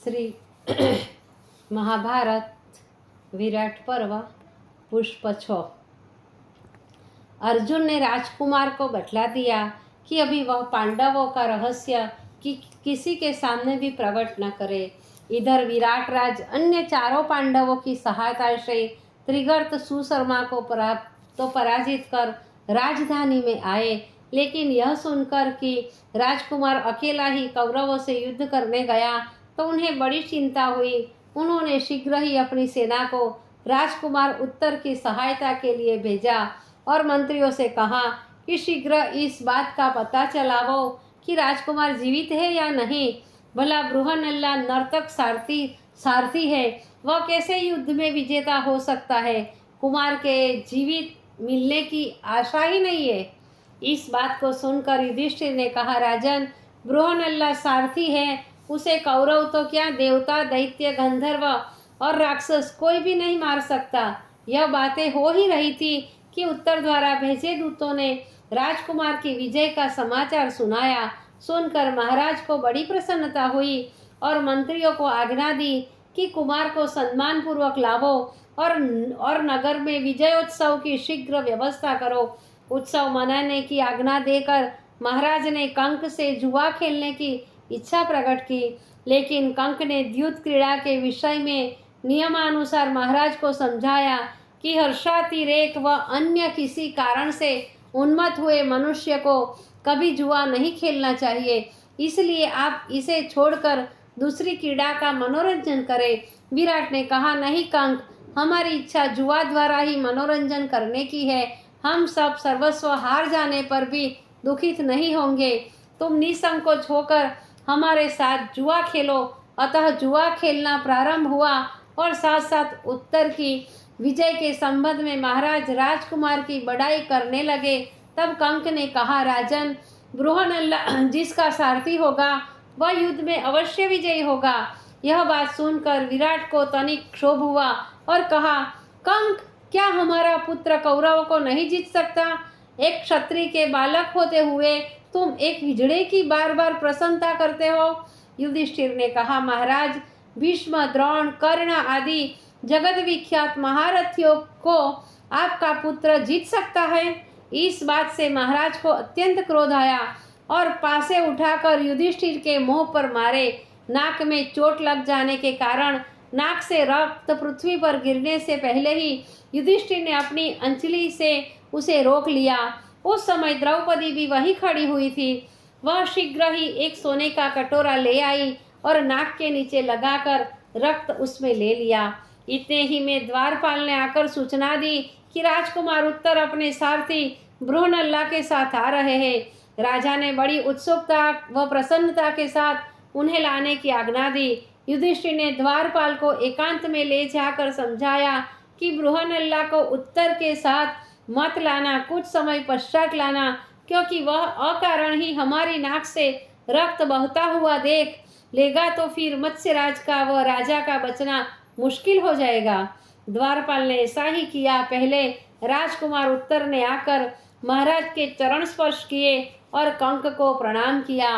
श्री महाभारत विराट पर्व पुष्प 6। अर्जुन ने राजकुमार को बतला दिया कि अभी वह पांडवों का रहस्य किसी के सामने भी प्रकट न करे। इधर विराट राज अन्य चारों पांडवों की सहायता से त्रिगर्त सुशर्मा को पराजित कर राजधानी में आए। लेकिन यह सुनकर कि राजकुमार अकेला ही कौरवों से युद्ध करने गया तो उन्हें बड़ी चिंता हुई। उन्होंने शीघ्र ही अपनी सेना को राजकुमार उत्तर की सहायता के लिए भेजा और मंत्रियों से कहा कि शीघ्र इस बात का पता चलाओ कि राजकुमार जीवित है या नहीं। भला बृहन्नला नर्तक सारथी है, वह कैसे युद्ध में विजेता हो सकता है? कुमार के जीवित मिलने की आशा ही नहीं है। इस बात को सुनकर युधिष्ठिर ने कहा, राजन, बृहन्नला सारथी है, उसे कौरव तो क्या, देवता, दैत्य, गंधर्व और राक्षस कोई भी नहीं मार सकता। यह बातें हो ही रही थी कि उत्तर द्वारा भेजे दूतों ने राजकुमार की विजय का समाचार सुनाया। सुनकर महाराज को बड़ी प्रसन्नता हुई और मंत्रियों को आज्ञा दी कि कुमार को सम्मान पूर्वक लावो और नगर में विजयोत्सव की शीघ्र व्यवस्था करो। उत्सव मनाने की आज्ञा देकर महाराज ने कंक से जुआ खेलने की इच्छा प्रकट की। लेकिन कंक ने द्यूत क्रीड़ा के विषय में नियमानुसार महाराज को समझाया कि हर्षातिरेक व अन्य किसी कारण से उन्मत्त हुए मनुष्य को कभी जुआ नहीं खेलना चाहिए। इसलिए आप इसे छोड़कर दूसरी क्रीड़ा का मनोरंजन करें। विराट ने कहा, नहीं कंक, हमारी इच्छा जुआ द्वारा ही मनोरंजन करने की है। हम सब सर्वस्व हार जाने पर भी दुखित नहीं होंगे। तुम निसंकोच होकर हमारे साथ जुआ खेलो। अतः जुआ खेलना प्रारंभ हुआ और साथ साथ उत्तर की विजय के संबंध में महाराज राजकुमार की बड़ाई करने लगे। तब कंक ने कहा, राजन, बृहन्नला जिसका सारथी होगा वह युद्ध में अवश्य विजयी होगा। यह बात सुनकर विराट को तनिक क्षोभ हुआ और कहा, कंक, क्या हमारा पुत्र कौरवों को नहीं जीत सकता? एक क्षत्रिय के बालक होते हुए तुम एक हिजड़े की बार बार प्रशंसा करते हो। युधिष्ठिर ने कहा, महाराज, भीष्म, द्रोण, कर्ण आदि जगत विख्यात महारथियों को आपका पुत्र जीत सकता है। इस बात से महाराज को अत्यंत क्रोध आया और पासे उठाकर युधिष्ठिर के मुंह पर मारे। नाक में चोट लग जाने के कारण नाक से रक्त पृथ्वी पर गिरने से पहले ही युधिष्ठिर ने अपनी अंचली से उसे रोक लिया। उस समय द्रौपदी भी वहीं खड़ी हुई थी। वह शीघ्र ही एक सोने का कटोरा ले आई और नाक के नीचे लगाकर रक्त उसमें ले लिया। इतने ही में द्वारपाल ने आकर सूचना दी कि राजकुमार उत्तर अपने सारथी बृहन्नला के साथ आ रहे हैं। राजा ने बड़ी उत्सुकता व प्रसन्नता के साथ उन्हें लाने की आज्ञा दी। युधिष्ठिर ने द्वारपाल को एकांत में ले जाकर समझाया कि बृहन्नला को उत्तर के साथ मत लाना, कुछ समय पश्चात लाना, क्योंकि वह अकारण ही हमारी नाक से रक्त बहता हुआ देख लेगा तो फिर मत्स्यराज का व राजा का बचना मुश्किल हो जाएगा। द्वारपाल ने ऐसा ही किया। पहले राजकुमार उत्तर ने आकर महाराज के चरण स्पर्श किए और कंक को प्रणाम किया।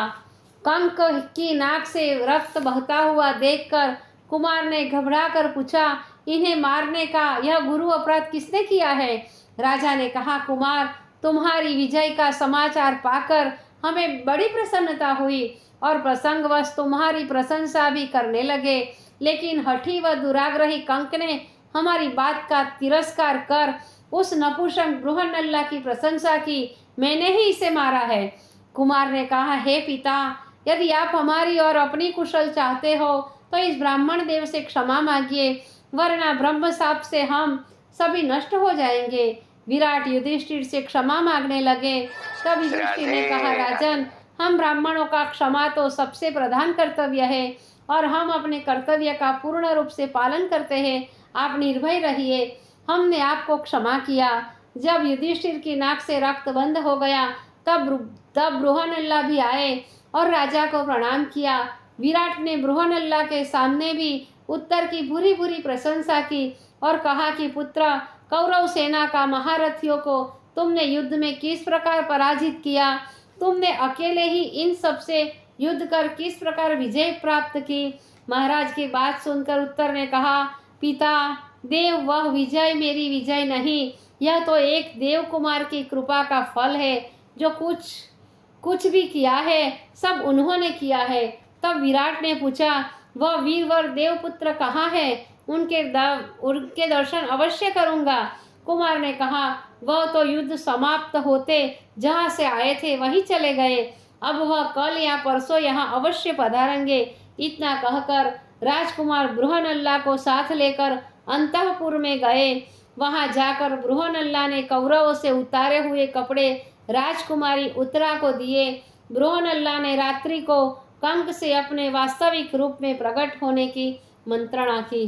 कंक की नाक से रक्त बहता हुआ देखकर कुमार ने घबराकर पूछा, इन्हें मारने का यह गुरु अपराध किसने किया है? राजा ने कहा, कुमार, तुम्हारी विजय का समाचार पाकर हमें बड़ी प्रसन्नता हुई और प्रसंगवश तुम्हारी प्रशंसा भी करने लगे। लेकिन हठी व दुराग्रही कंक ने हमारी बात का तिरस्कार कर उस नपुंसक बृहन्नला की प्रशंसा की। मैंने ही इसे मारा है। कुमार ने कहा, हे पिता, यदि आप हमारी और अपनी कुशल चाहते हो तो इस ब्राह्मण देव से क्षमा मांगिए, वरना ब्रह्मशाप से हम सभी नष्ट हो जाएंगे। विराट युधिष्ठिर से क्षमा मांगने लगे। तब युधिष्ठिर ने कहा, राजन, हम ब्राह्मणों का क्षमा तो सबसे प्रधान कर्तव्य है और हम अपने कर्तव्य का पूर्ण रूप से पालन करते हैं। आप निर्भय रहिए, हमने आपको क्षमा किया। जब युधिष्ठिर की नाक से रक्त बंद हो गया तब बृहन्नला भी आए और राजा को प्रणाम किया। विराट ने बृहन्नला के सामने भी उत्तर की बुरी बुरी प्रशंसा की और कहा कि पुत्र, कौरव सेना का महारथियों को तुमने युद्ध में किस प्रकार पराजित किया, तुमने अकेले ही इन सब से युद्ध कर किस प्रकार विजय प्राप्त की? महाराज की बात सुनकर उत्तर ने कहा, पिता देव, वह विजय मेरी विजय नहीं, यह तो एक देव कुमार की कृपा का फल है। जो कुछ कुछ भी किया है सब उन्होंने किया है। तब विराट ने पूछा, वह वीरवर देवपुत्र कहाँ है? उनके दर्शन अवश्य करूँगा। कुमार ने कहा, वह तो युद्ध समाप्त होते जहाँ से आए थे वहीं चले गए। अब वह कल या परसों यहाँ अवश्य पधारेंगे। इतना कहकर राजकुमार बृहनल्ला को साथ लेकर अंतःपुर में गए। वहां जाकर बृहनल्ला ने कौरवों से उतारे हुए कपड़े राजकुमारी उत्तरा को दिए। बृहनल्ला ने रात्रि को कंक से अपने वास्तविक रूप में प्रकट होने की मंत्रणा की।